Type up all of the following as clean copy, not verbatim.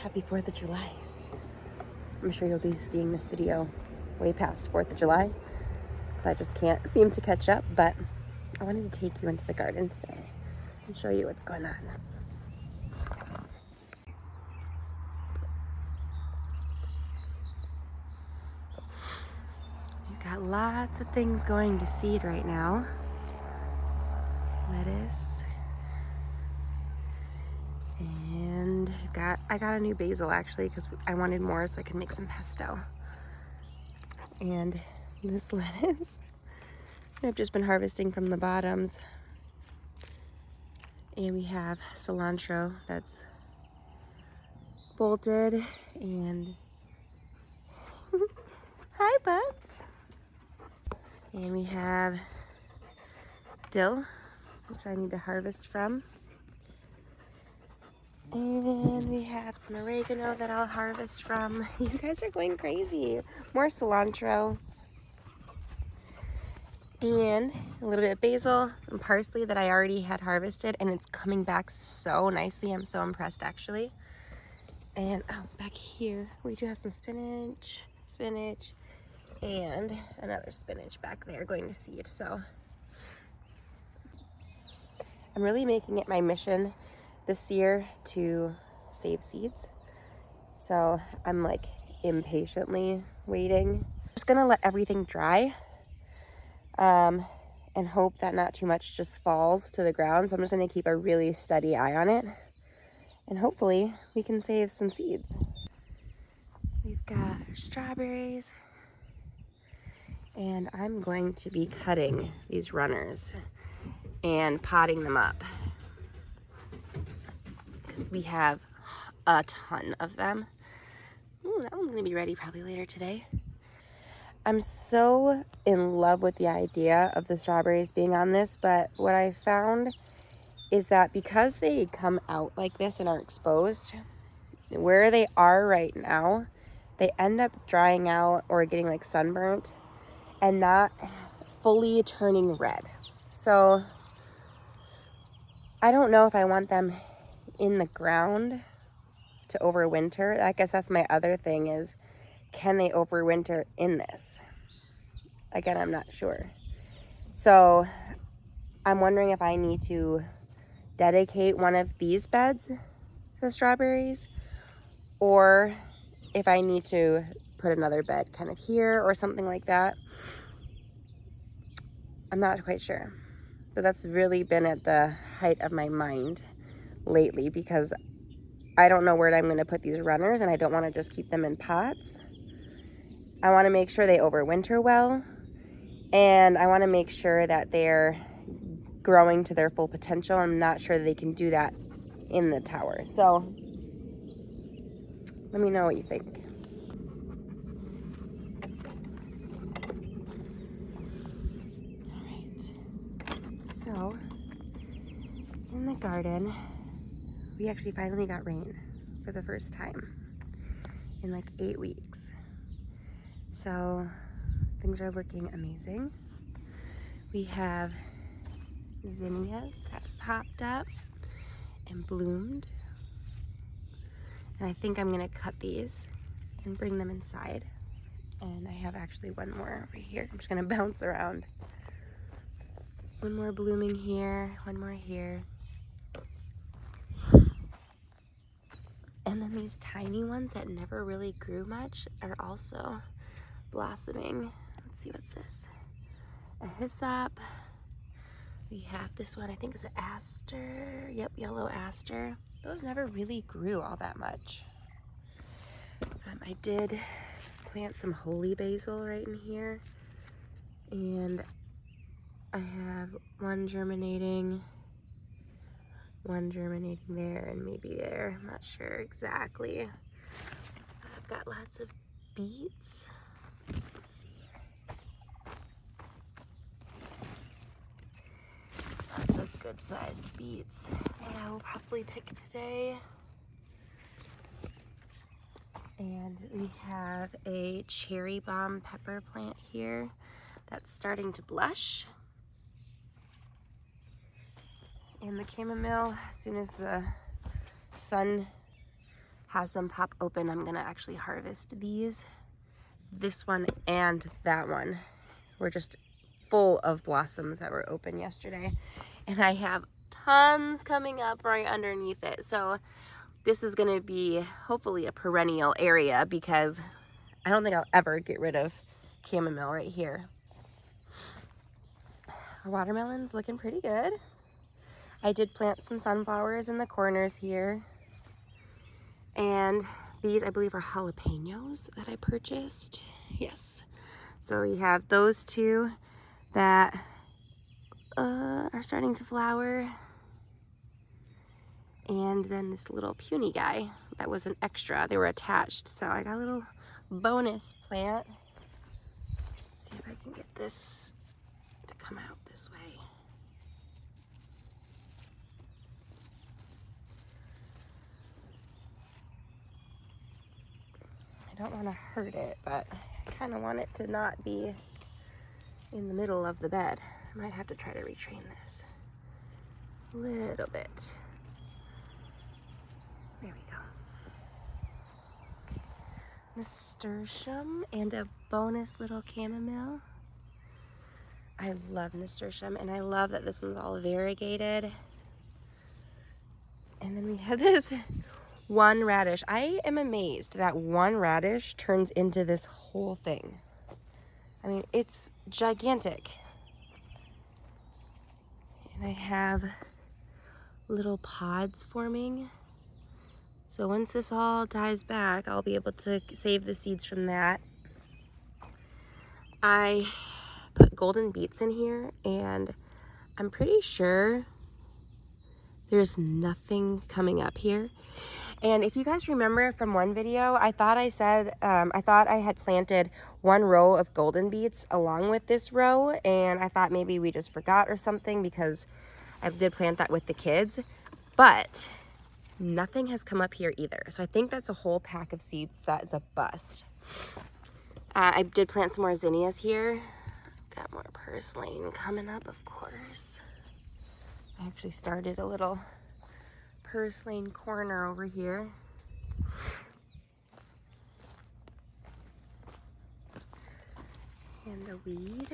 Happy 4th of July. I'm sure you'll be seeing this video way past 4th of July because I just can't seem to catch up, but I wanted to take you into the garden today and show you what's going on. We've got lots of things going to seed right now. Lettuce. And I got a new basil actually because I wanted more so I could make some pesto. And this lettuce, I've just been harvesting from the bottoms. And we have cilantro that's bolted and hi bubs. And we have dill, which I need to harvest from. And we have some oregano that I'll harvest from. You guys are going crazy. More cilantro. And a little bit of basil and parsley that I already had harvested, and it's coming back so nicely. I'm so impressed actually. And oh, back here we do have some spinach, and another spinach back there going to seed. So I'm really making it my mission this year to save seeds. So I'm like impatiently waiting. I'm just gonna let everything dry and hope that not too much just falls to the ground. So I'm just gonna keep a really steady eye on it and hopefully we can save some seeds. We've got our strawberries, and I'm going to be cutting these runners and potting them up because we have a ton of them. Ooh, that one's gonna be ready probably later today. I'm so in love with the idea of the strawberries being on this, but what I found is that because they come out like this and are exposed, where they are right now, they end up drying out or getting like sunburnt and not fully turning red. So I don't know if I want them in the ground to overwinter. I guess that's my other thing is, can they overwinter in this? Again, I'm not sure. So I'm wondering if I need to dedicate one of these beds to strawberries, or if I need to put another bed kind of here or something like that. I'm not quite sure. But that's really been at the height of my mind lately because I don't know where I'm going to put these runners, and I don't want to just keep them in pots. I want to make sure they overwinter well, and I want to make sure that they're growing to their full potential. I'm not sure that they can do that in the tower. So let me know what you think. All right. So in the garden, we actually finally got rain for the first time in like 8 weeks. So things are looking amazing. We have zinnias that popped up and bloomed. And I think I'm gonna cut these and bring them inside. And I have actually one more over here. I'm just gonna bounce around. One more blooming here, one more here. And then these tiny ones that never really grew much are also blossoming. Let's see, what's this? A hyssop. We have this one, I think is an aster. Yep, yellow aster. Those never really grew all that much. I did plant some holy basil right in here. And I have one germinating there and maybe there. I'm not sure exactly. I've got lots of beets. Let's see here. Lots of good sized beets that I will probably pick today. And we have a cherry bomb pepper plant here that's starting to blush. And the chamomile, as soon as the sun has them pop open, I'm gonna actually harvest these. This one and that one were just full of blossoms that were open yesterday. And I have tons coming up right underneath it. So this is gonna be hopefully a perennial area because I don't think I'll ever get rid of chamomile right here. Our watermelon's looking pretty good. I did plant some sunflowers in the corners here. And these, I believe, are jalapenos that I purchased. Yes. So we have those two that are starting to flower. And then this little puny guy that was an extra. They were attached. So I got a little bonus plant. Let's see if I can get this to come out this way. I don't want to hurt it, but I kind of want it to not be in the middle of the bed. I might have to try to retrain this a little bit. There we go. Nasturtium and a bonus little chamomile. I love nasturtium, and I love that this one's all variegated. And then we have this one radish. I am amazed that one radish turns into this whole thing. I mean, it's gigantic. And I have little pods forming. So once this all dies back, I'll be able to save the seeds from that. I put golden beets in here, and I'm pretty sure there's nothing coming up here. And if you guys remember from one video, I thought I said, I thought I had planted one row of golden beets along with this row, and I thought maybe we just forgot or something because I did plant that with the kids, but nothing has come up here either. So I think that's a whole pack of seeds that is a bust. I did plant some more zinnias here. Got more purslane coming up, of course. I actually started a little purslane corner over here. And a weed.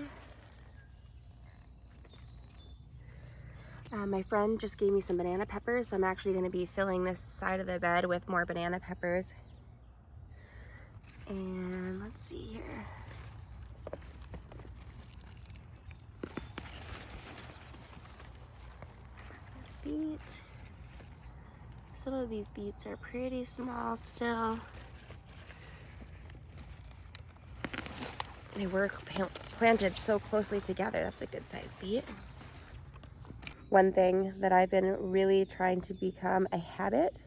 My friend just gave me some banana peppers, so I'm actually going to be filling this side of the bed with more banana peppers. And let's see here. Beet. Some of these beets are pretty small still. They were planted so closely together. That's a good size beet. One thing that I've been really trying to become a habit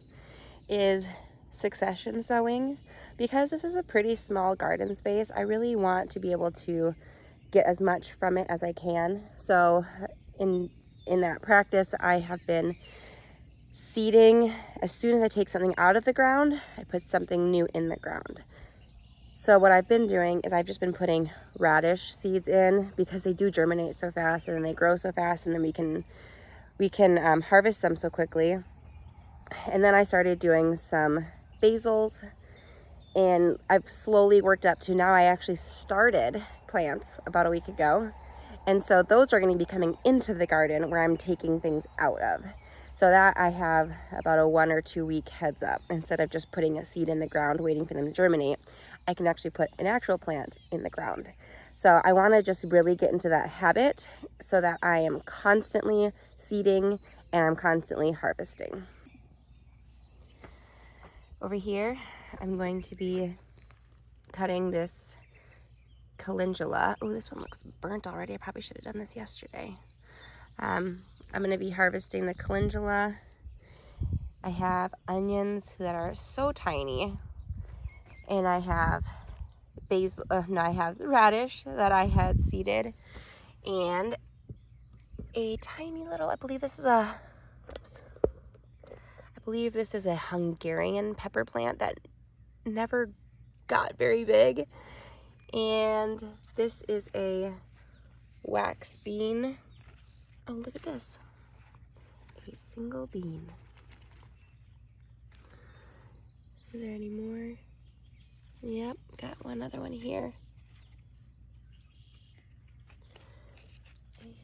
is succession sowing. Because this is a pretty small garden space, I really want to be able to get as much from it as I can. So in that practice, I have been seeding. As soon as I take something out of the ground, I put something new in the ground. So what I've been doing is I've just been putting radish seeds in because they do germinate so fast and then they grow so fast, and then we can harvest them so quickly. And then I started doing some basils, and I've slowly worked up to now I actually started plants about a week ago. And so those are going to be coming into the garden where I'm taking things out of. So that I have about a 1 or 2 week heads up. Instead of just putting a seed in the ground waiting for them to germinate, I can actually put an actual plant in the ground. So I want to just really get into that habit so that I am constantly seeding and I'm constantly harvesting. Over here, I'm going to be cutting this calendula. Oh, this one looks burnt already. I probably should have done this yesterday. I'm going to be harvesting the calendula. I have onions that are so tiny, and I have basil. I have radish that I had seeded, and a tiny little. I believe this is a Hungarian pepper plant that never got very big. And this is a wax bean. Oh, look at this. A single bean. Is there any more? Yep, got one other one here.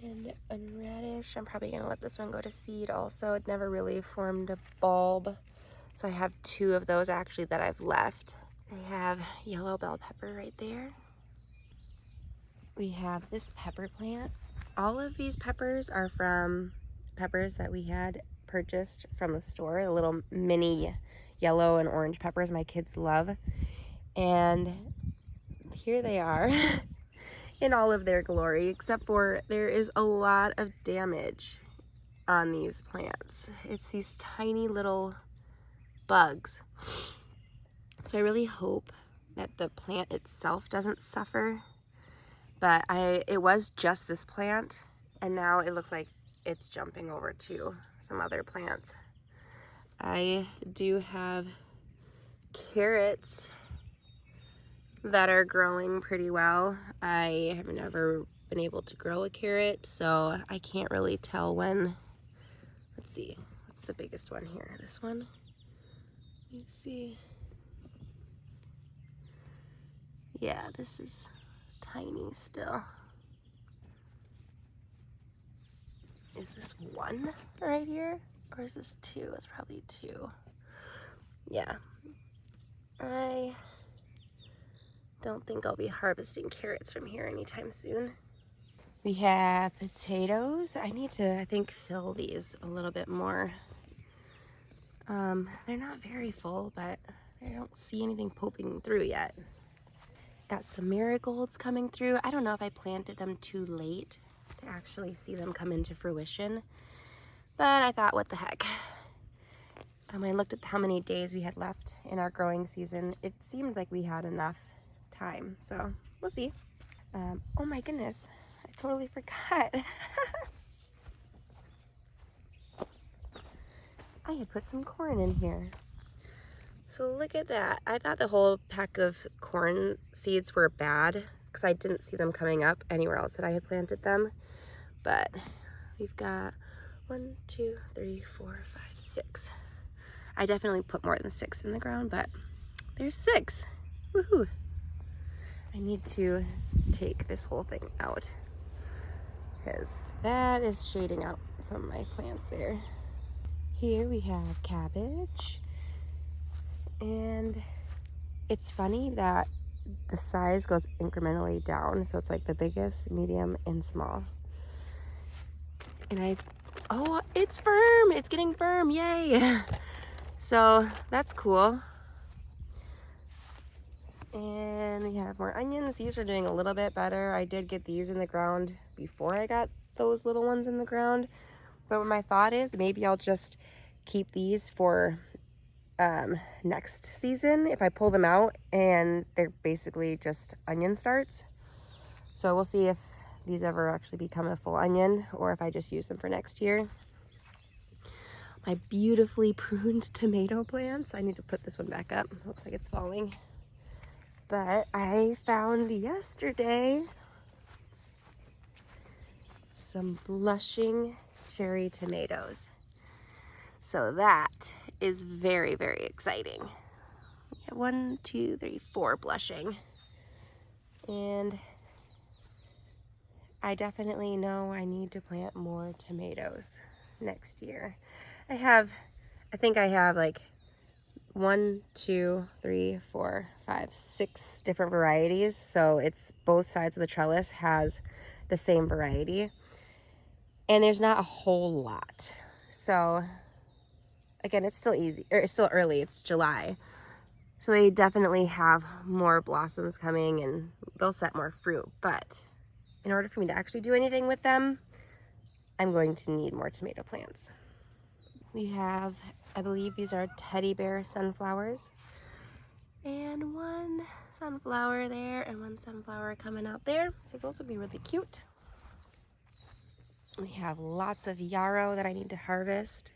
And a radish. I'm probably gonna let this one go to seed also. It never really formed a bulb. So I have 2 of those actually that I've left. I have yellow bell pepper right there. We have this pepper plant. All of these peppers are from peppers that we had purchased from the store, the little mini yellow and orange peppers my kids love. And here they are in all of their glory, except for there is a lot of damage on these plants. It's these tiny little bugs. So I really hope that the plant itself doesn't suffer. But it was just this plant, and now it looks like it's jumping over to some other plants. I do have carrots that are growing pretty well. I have never been able to grow a carrot, so I can't really tell when. Let's see, what's the biggest one here? This one? Let's see. Yeah, this is tiny still. Is this 1 right here? Or is this 2? It's probably 2. Yeah. I don't think I'll be harvesting carrots from here anytime soon. We have potatoes. I need to, I think, fill these a little bit more. They're not very full, but I don't see anything poking through yet. Got some marigolds coming through. I don't know if I planted them too late to actually see them come into fruition, but I thought, what the heck. When I looked at how many days we had left in our growing season, it seemed like we had enough time, so we'll see. Oh my goodness, I totally forgot. I had put some corn in here. So look at that. I thought the whole pack of corn seeds were bad because I didn't see them coming up anywhere else that I had planted them. But we've got 1, 2, 3, 4, 5, 6. I definitely put more than 6 in the ground, but there's 6. Woohoo! I need to take this whole thing out because that is shading out some of my plants there. Here we have cabbage. And it's funny that the size goes incrementally down. So it's like the biggest, medium, and small. And oh, it's firm. It's getting firm. Yay. So that's cool. And we have more onions. These are doing a little bit better. I did get these in the ground before I got those little ones in the ground. But my thought is maybe I'll just keep these for next season if I pull them out, and they're basically just onion starts. So we'll see if these ever actually become a full onion or if I just use them for next year. My beautifully pruned tomato plants. I need to put this one back up. Looks like it's falling. But I found yesterday some blushing cherry tomatoes. So that is very, very exciting. We have 1, 2, 3, 4 blushing. And I definitely know I need to plant more tomatoes next year. I think I have like 1, 2, 3, 4, 5, 6 different varieties. So it's both sides of the trellis has the same variety. And there's not a whole lot. So again, it's still early, it's July. So they definitely have more blossoms coming and they'll set more fruit. But in order for me to actually do anything with them, I'm going to need more tomato plants. We have, I believe these are teddy bear sunflowers. And 1 sunflower there and 1 sunflower coming out there. So those will be really cute. We have lots of yarrow that I need to harvest.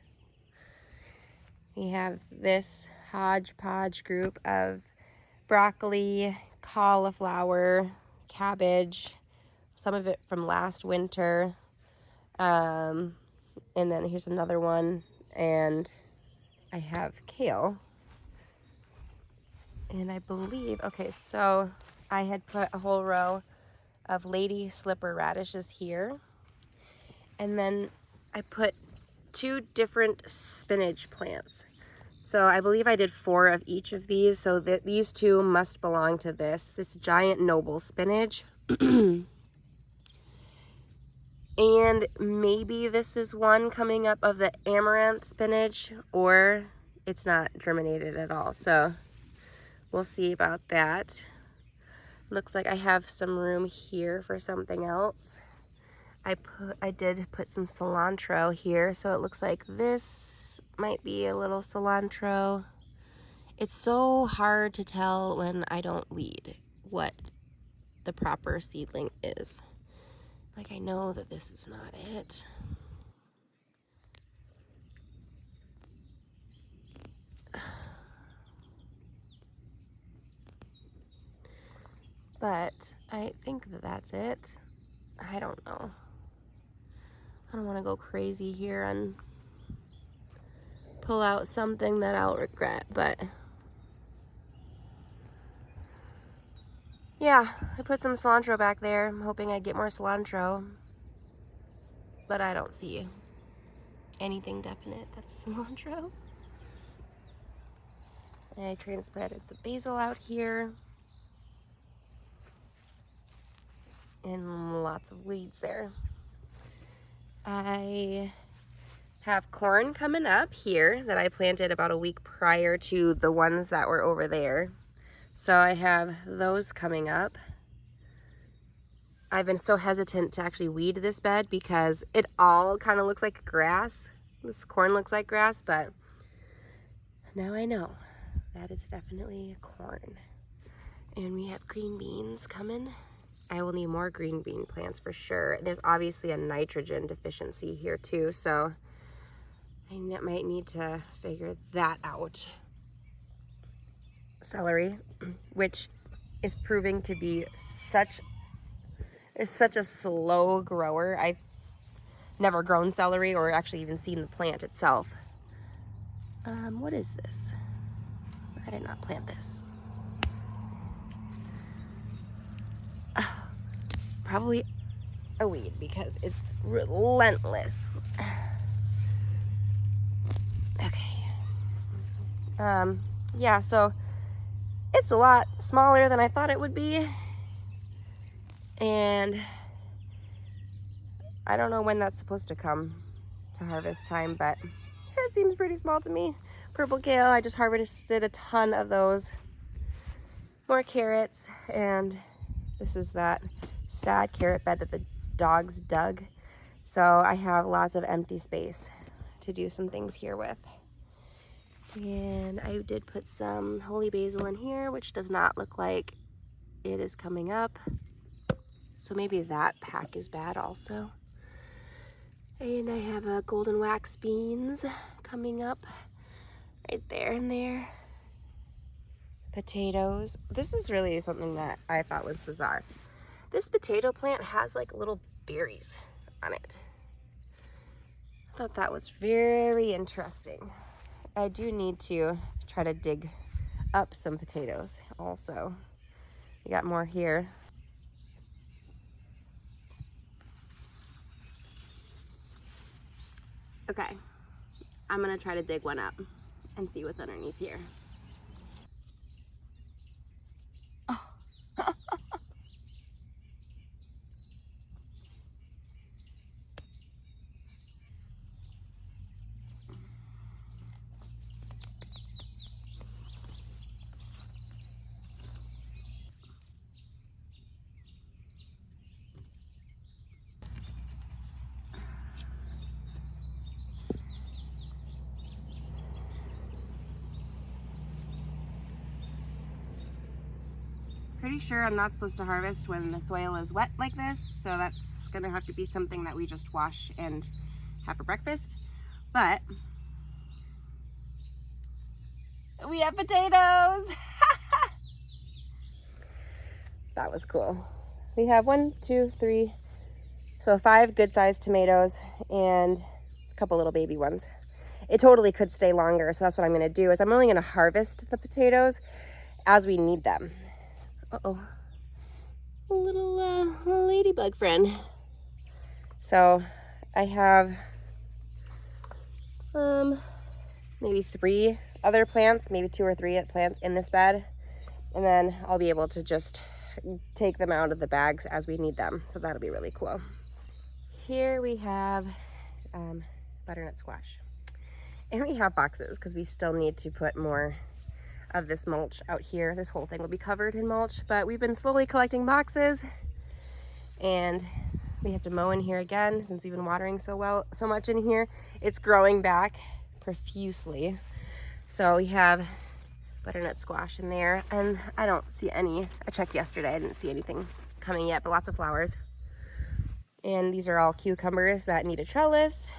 We have this hodgepodge group of broccoli, cauliflower, cabbage, some of it from last winter. And then here's another one. And I have kale. And I believe, okay, so I had put a whole row of lady slipper radishes here. And then I put 2 different spinach plants. So I believe I did 4 of each of these. So that these 2 must belong to this giant noble spinach. And maybe this is one coming up of the amaranth spinach, or it's not germinated at all. So we'll see about that. Looks like I have some room here for something else. I did put some cilantro here, so it looks like this might be a little cilantro. It's so hard to tell when I don't weed what the proper seedling is. Like, I know that this is not it. But I think that that's it. I don't know. I don't want to go crazy here and pull out something that I'll regret, but yeah, I put some cilantro back there. I'm hoping I get more cilantro, but I don't see anything definite that's cilantro. I transplanted some basil out here. And lots of weeds there. I have corn coming up here that I planted about a week prior to the ones that were over there. So I have those coming up. I've been so hesitant to actually weed this bed because it all kind of looks like grass. This corn looks like grass, but now I know that is definitely corn. And we have green beans coming. I will need more green bean plants for sure. There's obviously a nitrogen deficiency here too, so I might need to figure that out. Celery, which is proving to be such a slow grower. I've never grown celery or actually even seen the plant itself. What is this? I did not plant this. Probably a weed because it's relentless. Okay. Yeah, so it's a lot smaller than I thought it would be. And I don't know when that's supposed to come to harvest time, but it seems pretty small to me. Purple kale, I just harvested a ton of those. More carrots, and this is that sad carrot bed that the dogs dug. So I have lots of empty space to do some things here with. And I did put some holy basil in here, which does not look like it is coming up. So maybe that pack is bad also. And I have golden wax beans coming up right there and there. Potatoes. This is really something that I thought was bizarre. This potato plant has like little berries on it. I thought that was very interesting. I do need to try to dig up some potatoes also. We got more here. Okay, I'm gonna try to dig one up and see what's underneath here. Oh. Pretty sure I'm not supposed to harvest when the soil is wet like this, so that's gonna have to be something that we just wash and have for breakfast. But we have potatoes. That was cool. We have 1, 2, 3, so 5 good-sized tomatoes and a couple little baby ones. It totally could stay longer, so that's what I'm gonna do is I'm only gonna harvest the potatoes as we need them. Uh-oh. A little ladybug friend. So I have maybe 3 other plants, maybe 2 or 3 plants in this bed. And then I'll be able to just take them out of the bags as we need them. So that'll be really cool. Here we have butternut squash. And we have boxes because we still need to put more of this mulch out here. This whole thing will be covered in mulch, but we've been slowly collecting boxes, and we have to mow in here again since we've been watering so much in here. It's growing back profusely. So we have butternut squash in there, and I don't see any. I checked yesterday, I didn't see anything coming yet, but lots of flowers. And these are all cucumbers that need a trellis,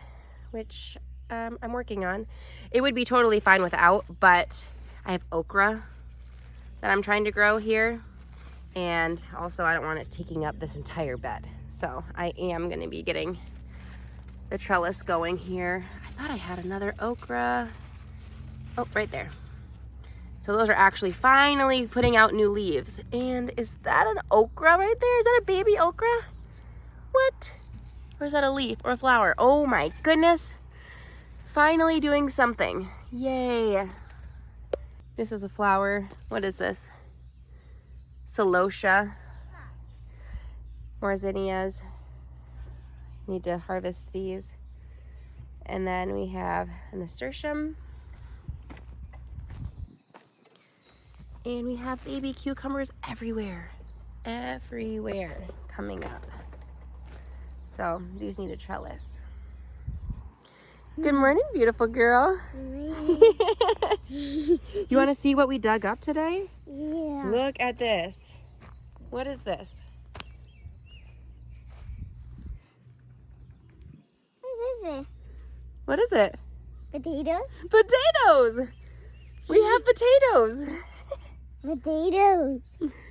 which I'm working on. It would be totally fine without, but I have okra that I'm trying to grow here, and also I don't want it taking up this entire bed. So I am going to be getting the trellis going here. I thought I had another okra. Oh, right there. So those are actually finally putting out new leaves. And is that an okra right there? Is that a baby okra? What? Or is that a leaf or a flower? Oh my goodness. Finally doing something. Yay. This is a flower. What is this? Celosia. More zinnias. Need to harvest these. And then we have a nasturtium. And we have baby cucumbers everywhere. Everywhere coming up. So these need a trellis. Good morning, beautiful girl. You want to see what we dug up today? Yeah. Look at this. What is this? What is it? What is it? Potatoes? Potatoes! We have potatoes. Potatoes.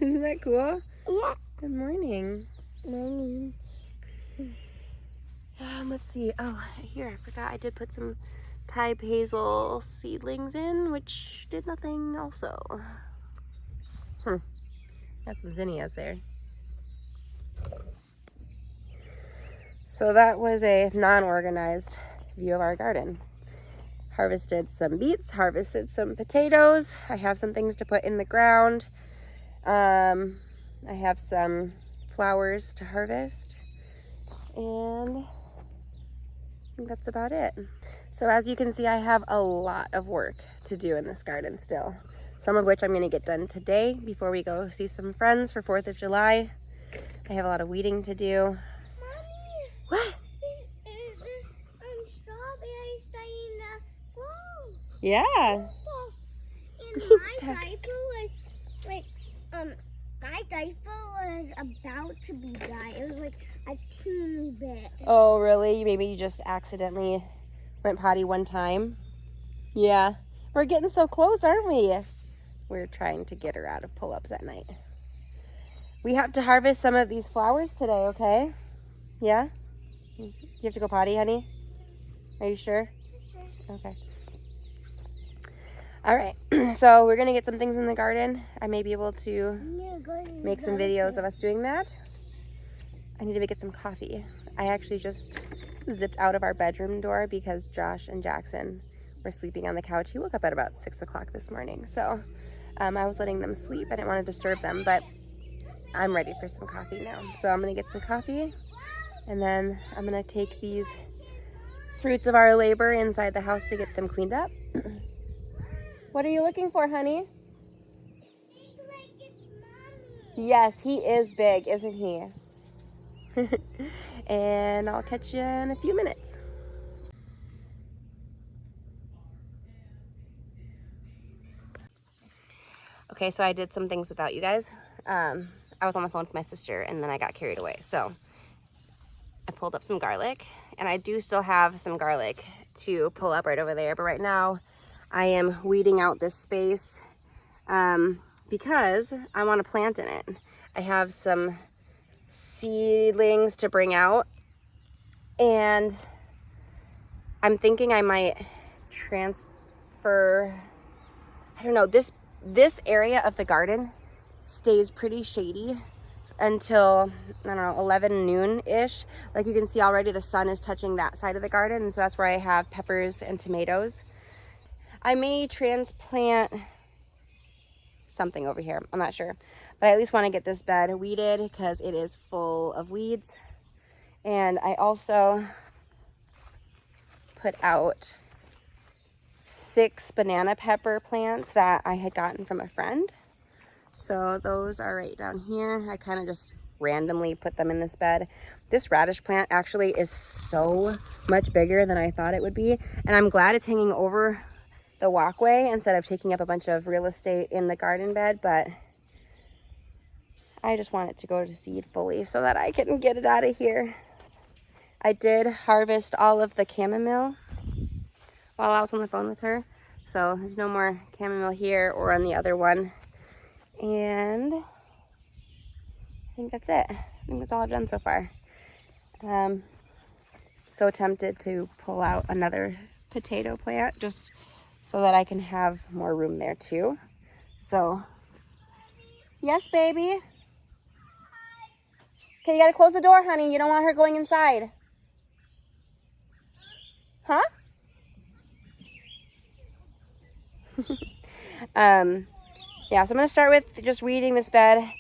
Isn't that cool? Yeah. Good morning. Morning. Let's see. Oh, here, I forgot I did put some Thai basil seedlings in, which did nothing also. Got some zinnias there. So that was a non-organized view of our garden. Harvested some beets, harvested some potatoes. I have some things to put in the ground. I have some flowers to harvest. And I think that's about it. So as you can see, I have a lot of work to do in this garden still. Some of which I'm going to get done today before we go see some friends for 4th of July. I have a lot of weeding to do. Mommy! What? There's strawberries starting to grow. Yeah. And Green my stuff. diaper was like, my diaper was about to be dry. It was like a teeny bit. Oh, really? Maybe you just accidentally went potty one time? Yeah. We're getting so close, aren't we? We're trying to get her out of pull-ups at night. We have to harvest some of these flowers today, okay? Yeah? You have to go potty, honey? Are you sure? Sure. Okay. All right. So we're going to get some things in the garden. I may be able to make some videos of us doing that. I need to get some coffee. I actually just zipped out of our bedroom door because Josh and Jaxon were sleeping on the couch. He woke up at about 6 o'clock this morning. So I was letting them sleep. I didn't want to disturb them, but I'm ready for some coffee now. So I'm going to get some coffee, and then I'm going to take these fruits of our labor inside the house to get them cleaned up. What are you looking for, honey? Like it's mommy. Yes, he is big, isn't he? And I'll catch you in a few minutes. Okay, so I did some things without you guys. I was on the phone with my sister, and then I got carried away. So I pulled up some garlic, and I do still have some garlic to pull up right over there. But right now, I am weeding out this space because I want to plant in it. I have some seedlings to bring out, and I'm thinking I might transfer, I don't know, this this area of the garden stays pretty shady until, I don't know, 11 noon-ish. Like you can see already the sun is touching that side of the garden, and so that's where I have peppers and tomatoes. I may transplant something over here, I'm not sure. But I at least want to get this bed weeded because it is full of weeds. And I also put out 6 banana pepper plants that I had gotten from a friend. So those are right down here. I kind of just randomly put them in this bed. This radish plant actually is so much bigger than I thought it would be. And I'm glad it's hanging over the walkway instead of taking up a bunch of real estate in the garden bed. But I just want it to go to seed fully so that I can get it out of here. I did harvest all of the chamomile while I was on the phone with her. So there's no more chamomile here or on the other one. And I think that's it. I think that's all I've done so far. So tempted to pull out another potato plant just so that I can have more room there too. So, yes, baby. Okay, you gotta close the door, honey. You don't want her going inside. Huh? Yeah, so I'm gonna start with just weeding this bed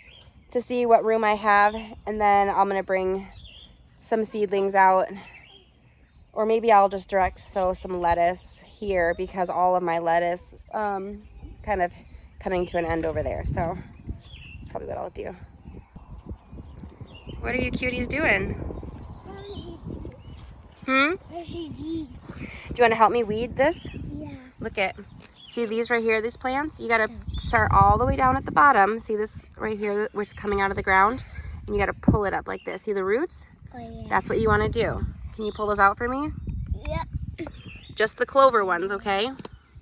to see what room I have, and then I'm gonna bring some seedlings out, or maybe I'll just direct sow some lettuce here because all of my lettuce is kind of coming to an end over there. So that's probably what I'll do. What are you cuties doing? Do you want to help me weed this? Yeah. Look at, see these right here, these plants? You got to start all the way down at the bottom. See this right here, which is coming out of the ground? And you got to pull it up like this. See the roots? Oh, yeah. That's what you want to do. Can you pull those out for me? Yep. Just the clover ones, okay?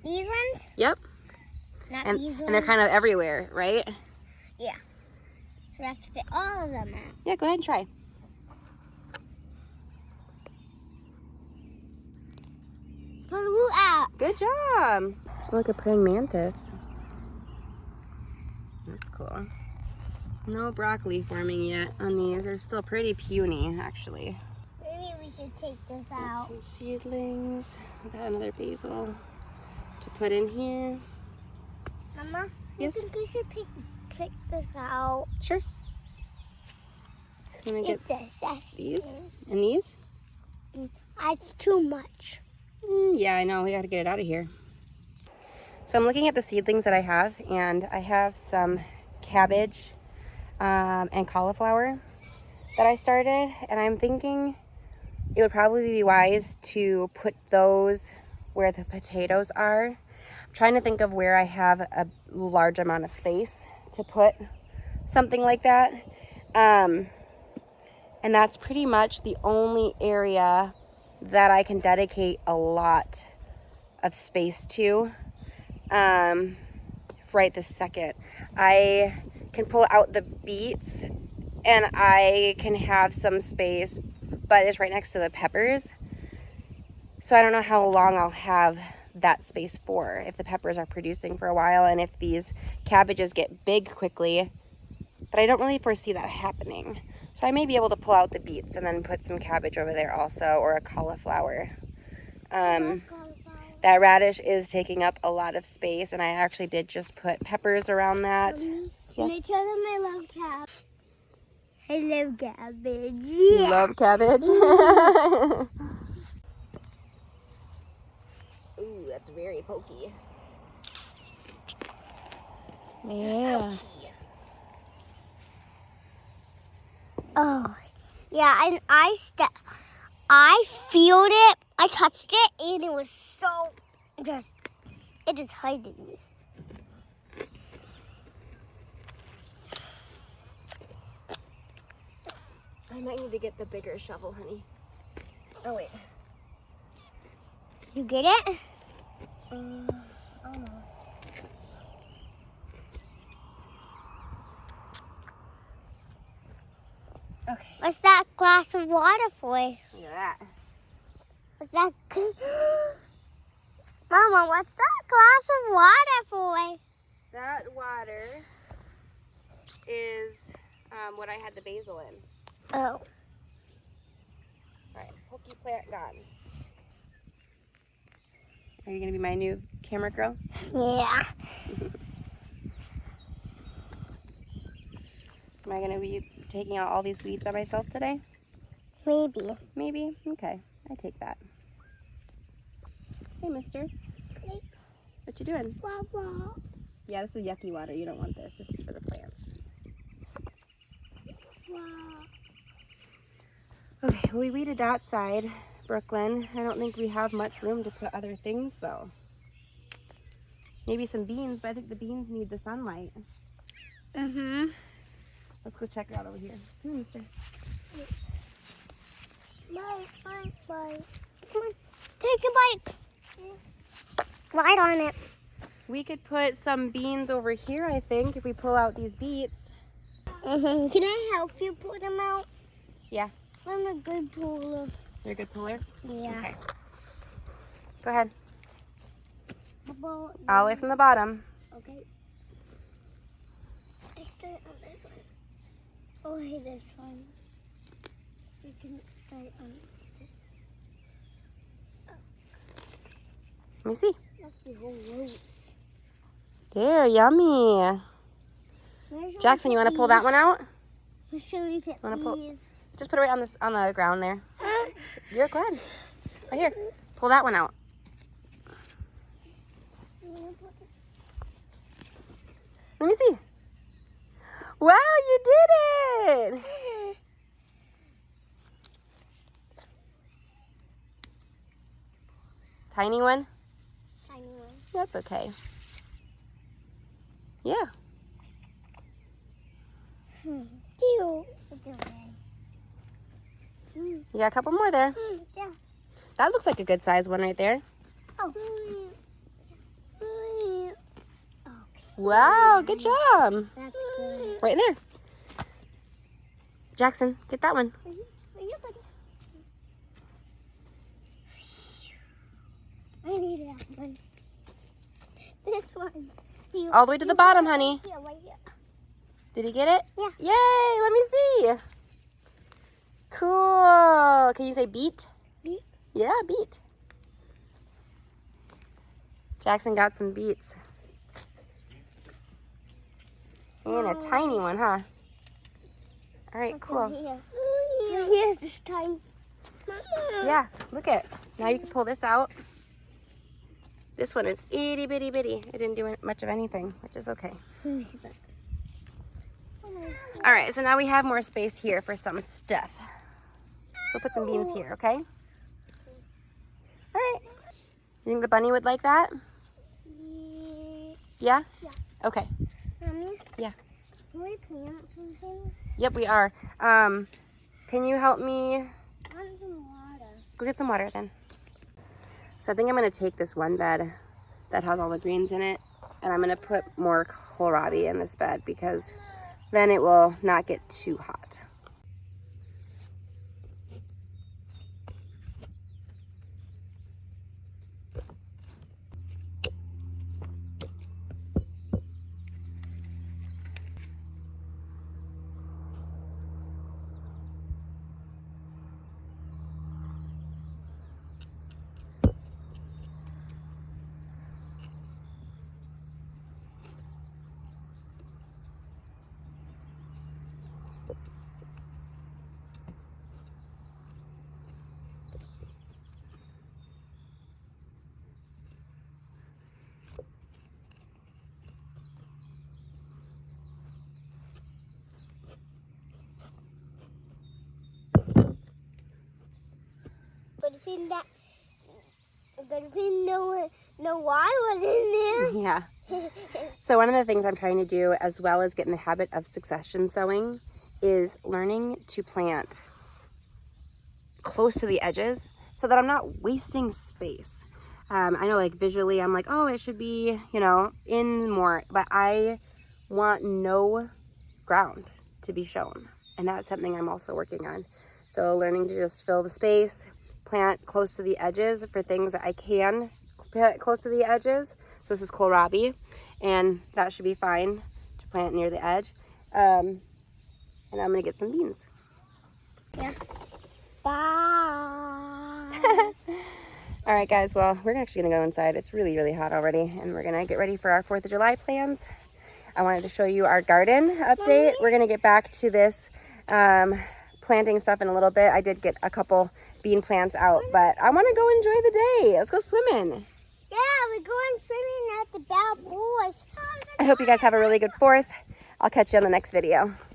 These ones? Yep. Not And, these ones? and they're kind of everywhere, right? Yeah. So I have to fit all of them out. Yeah, go ahead and try. Pull the root out. Good job. Look, a praying mantis. That's cool. No broccoli forming yet on these. They're still pretty puny, actually. Maybe we should take this out. Some seedlings. I got another basil to put in here. Mama, Yes? I think we should pick this out. Sure. I'm gonna get That's these and these. It's too much. Yeah, I know. We got to get it out of here. So I'm looking at the seedlings that I have, and I have some cabbage and cauliflower that I started, and I'm thinking it would probably be wise to put those where the potatoes are. I'm trying to think of where I have a large amount of space to put something like that. And that's pretty much the only area that I can dedicate a lot of space to right this second. I can pull out the beets and I can have some space, but it's right next to the peppers. So I don't know how long I'll have that space for, if the peppers are producing for a while and if these cabbages get big quickly, but I don't really foresee that happening. So I may be able to pull out the beets and then put some cabbage over there also, or a cauliflower. That radish is taking up a lot of space, and I actually did just put peppers around that. Can Yes? I tell them I love cabbage? I love cabbage. You Yeah. love cabbage? Ooh, that's very pokey. Yeah. Oh, yeah, and I feel it. I touched it, and it was so it is hiding me. I might need to get the bigger shovel, honey. Oh, wait. You get it? Almost. Okay. What's that glass of water for? Look at that. What's that? Mama, what's that glass of water for? That water is what I had the basil in. Oh. All right, pokey plant gone. Are you gonna be my new camera girl? Yeah. Am I gonna be taking out all these weeds by myself today? Maybe. Maybe. Okay, I take that. Hey, mister. Hey. What you doing? Blah, blah. Yeah, this is yucky water. You don't want this. This is for the plants. Wow. Okay, well, we weeded that side, Brooklyn. I don't think we have much room to put other things, though. Maybe some beans, but I think the beans need the sunlight. Mm-hmm. Let's go check it out over here. Come on, mister. Bye. Come on. Take a bite. Ride on it. We could put some beans over here, I think, if we pull out these beets. Mm-hmm. Can I help you pull them out? Yeah. I'm a good puller. You're a good puller? Yeah. Okay. Go ahead. All All the way from the bottom. Okay. I start on this one. Oh, hey, this one. You can start on this. Let me see. That's the whole roots. There, yummy. Jackson, you want to pull that one out? Where should we put Wanna pull- these? Just put it right on the ground there. Yeah, go ahead. Right here. Pull that one out. You wanna put this? Let me see. Wow, you did it! Tiny one? Tiny one. That's okay. Yeah. Cute. It's okay. You got a couple more there. Yeah. That looks like a good size one right there. Oh. Okay. Wow, good job. That's good. Right in there. Jackson, get that one. Where you put it? I need that one. This one. See, All the way to the bottom, honey. here, right here. Did he get it? Yeah. Yay, let me see. Cool. Can you say beet? Beet? Yeah, beet. Jackson got some beets. And a tiny one, huh? All right, cool. Here. Here's this time. Yeah, look it. Now you can pull this out. This one is itty bitty bitty. It didn't do much of anything, which is okay. All right, so now we have more space here for some stuff. So we'll put some beans here, okay? All right. You think the bunny would like that? Yeah? Yeah. Okay. Mommy? Yeah. Can we plant some things? Yep, we are. Can you help me? I want some water. Go get some water then. So I think I'm going to take this one bed that has all the greens in it, and I'm going to put more kohlrabi in this bed because then it will not get too hot. Good thing no water was in there. Yeah. So one of the things I'm trying to do, as well as get in the habit of succession sowing, is learning to plant close to the edges so that I'm not wasting space. I know, like, visually I'm like, oh, it should be, you know, in more, but I want no ground to be shown. And that's something I'm also working on. So learning to just fill the space, plant close to the edges for things that I can plant close to the edges. So this is kohlrabi. and that should be fine to plant near the edge. And I'm gonna get some beans. Yeah. Bye. All right, guys, well, we're actually gonna go inside. It's really, really hot already, and we're gonna get ready for our 4th of July plans. I wanted to show you our garden update. We're gonna get back to this planting stuff in a little bit. I did get a couple bean plants out, but I wanna go enjoy the day. Let's go swimming. Yeah, we're going swimming at the Bad Boys. I hope you guys have a really good 4th. I'll catch you on the next video.